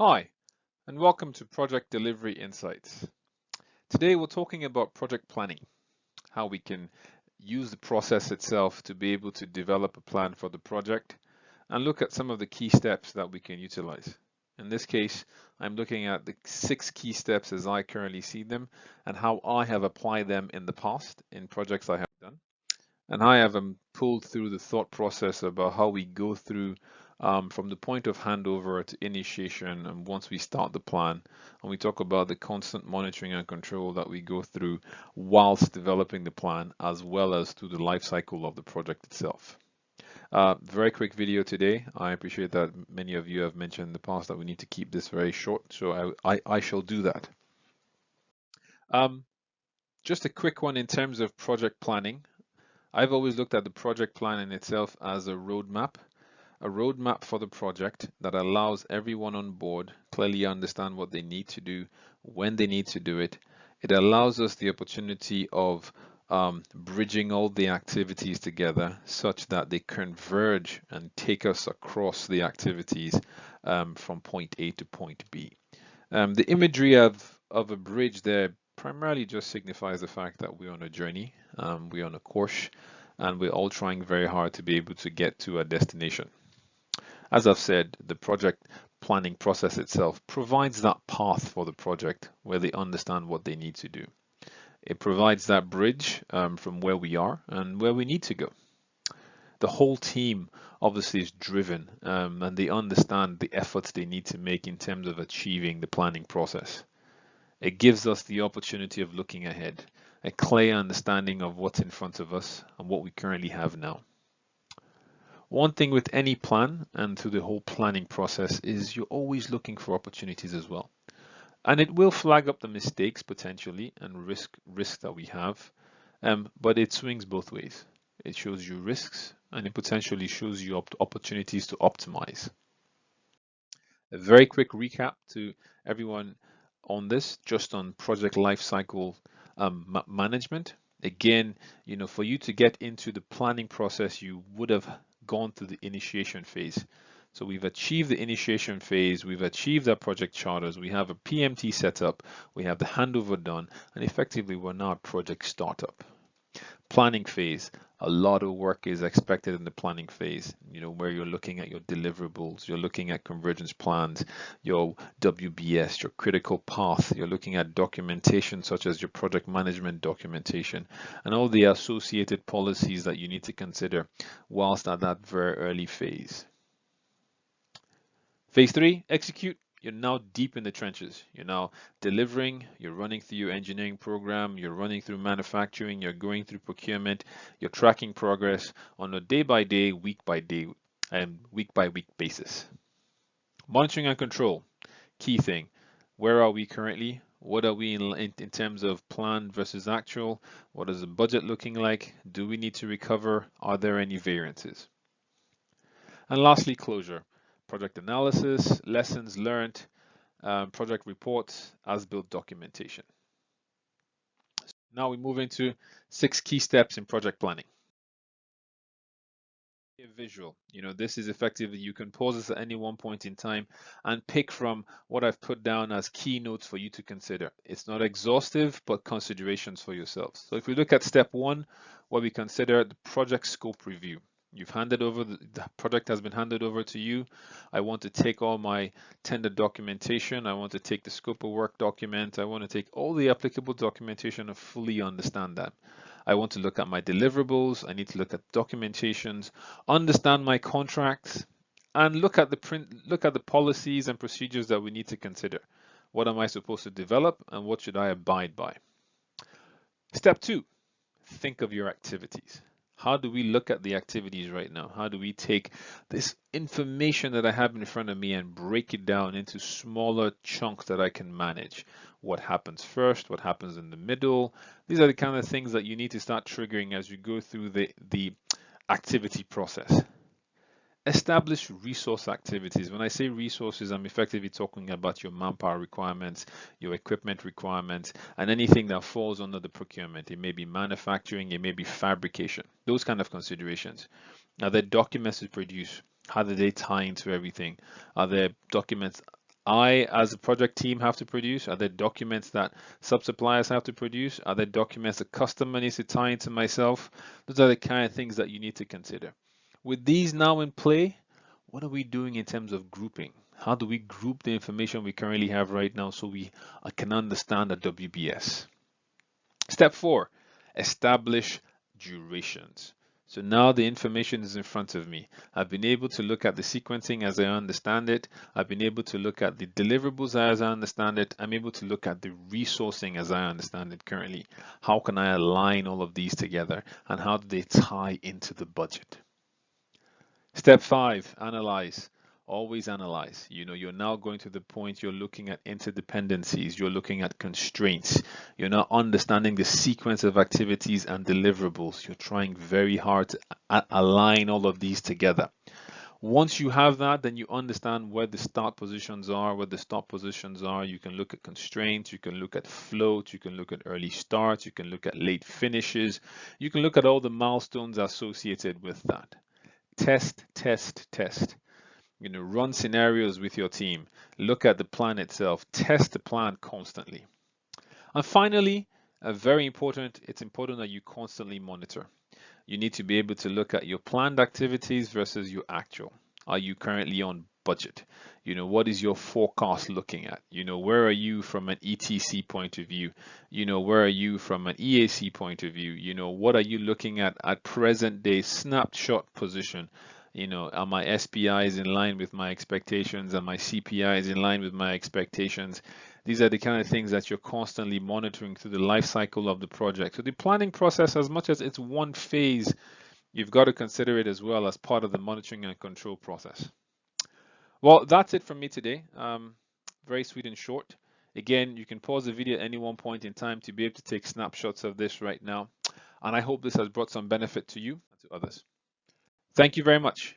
Hi, and welcome to Project Delivery Insights. Today we're talking about project planning, how we can use the process itself to be able to develop a plan for the project and look at some of the key steps that we can utilize. In this case, I'm looking at the 6 key steps as I currently see them and how I have applied them in the past in projects I have done. And I have pulled through the thought process about how we go through from the point of handover to initiation and once we start the plan. And we talk about the constant monitoring and control that we go through whilst developing the plan as well as through the life cycle of the project itself. Very quick video today. I appreciate that many of you have mentioned in the past that we need to keep this very short, so I shall do that. Um, just a quick one in terms of project planning. I've always looked at the project plan in itself as a roadmap for the project that allows everyone on board clearly understand what they need to do, when they need to do it. It allows us the opportunity of bridging all the activities together such that they converge and take us across the activities from point A to point B. The imagery of a bridge there primarily just signifies the fact that we're on a journey, we're on a course, and we're all trying very hard to be able to get to a destination. As I've said, the project planning process itself provides that path for the project where they understand what they need to do. It provides that bridge from where we are and where we need to go. The whole team obviously is driven and they understand the efforts they need to make in terms of achieving the planning process. It gives us the opportunity of looking ahead, a clear understanding of what's in front of us and what we currently have now. One thing with any plan and through the whole planning process is you're always looking for opportunities as well. And it will flag up the mistakes potentially and risks that we have, but it swings both ways. It shows you risks and it potentially shows you opportunities to optimize. A very quick recap to everyone on this, just on project lifecycle management. Again, for you to get into the planning process, you would have gone through the initiation phase. So we've achieved the initiation phase, we've achieved our project charters, we have a PMT set up, we have the handover done, and effectively we're now a project startup. Planning phase, a lot of work is expected in the planning phase, where you're looking at your deliverables, you're looking at convergence plans, your WBS, your critical path, you're looking at documentation such as your project management documentation, and all the associated policies that you need to consider whilst at that very early phase. Phase 3, execute. You're now deep in the trenches. You're now delivering, you're running through your engineering program, you're running through manufacturing, you're going through procurement, you're tracking progress on a day by day, week by day, and week by week basis. Monitoring and control, key thing. Where are we currently? What are we in terms of plan versus actual? What is the budget looking like? Do we need to recover? Are there any variances? And lastly, closure. Project analysis, lessons learned, project reports, as-built documentation. Now we move into 6 key steps in project planning. A visual, this is effectively, you can pause this at any one point in time and pick from what I've put down as keynotes for you to consider. It's not exhaustive, but considerations for yourselves. So if we look at step 1, where we consider the project scope review. You've handed over, the project has been handed over to you. I want to take all my tender documentation. I want to take the scope of work document. I want to take all the applicable documentation and fully understand that. I want to look at my deliverables. I need to look at documentations, understand my contracts, and look at the policies and procedures that we need to consider. What am I supposed to develop and what should I abide by? Step 2, think of your activities. How do we look at the activities right now? How do we take this information that I have in front of me and break it down into smaller chunks that I can manage? What happens first? What happens in the middle? These are the kind of things that you need to start triggering as you go through the activity process. Establish resource activities. When I say resources, I'm effectively talking about your manpower requirements, your equipment requirements, and anything that falls under the procurement. It may be manufacturing, it may be fabrication, those kind of considerations. Are there documents to produce? How do they tie into everything? Are there documents I, as a project team, have to produce? Are there documents that sub-suppliers have to produce? Are there documents the customer needs to tie into myself? Those are the kind of things that you need to consider. With these now in play, what are we doing in terms of grouping? How do we group the information we currently have right now so we can understand a WBS? Step 4, establish durations. So now the information is in front of me. I've been able to look at the sequencing as I understand it. I've been able to look at the deliverables as I understand it. I'm able to look at the resourcing as I understand it currently. How can I align all of these together and how do they tie into the budget? Step 5, analyze. Always analyze. You're now going to the point you're looking at interdependencies, you're looking at constraints, you're now understanding the sequence of activities and deliverables. You're trying very hard to align all of these together. Once you have that, then you understand where the start positions are, where the stop positions are. You can look at constraints, you can look at float, you can look at early starts, you can look at late finishes, you can look at all the milestones associated with that. Test, test, test. Run scenarios with your team. Look at the plan itself. Test the plan constantly. And finally, very important, it's important that you constantly monitor. You need to be able to look at your planned activities versus your actual. Are you currently on budget? What is your forecast looking at? Where are you from an ETC point of view? Where are you from an EAC point of view? What are you looking at present day snapshot position? Are my SPIs in line with my expectations? Are my CPIs in line with my expectations? These are the kind of things that you're constantly monitoring through the life cycle of the project. So the planning process, as much as it's one phase, you've got to consider it as well as part of the monitoring and control process. Well, that's it from me today. Very sweet and short. Again, you can pause the video at any one point in time to be able to take snapshots of this right now. And I hope this has brought some benefit to you and to others. Thank you very much.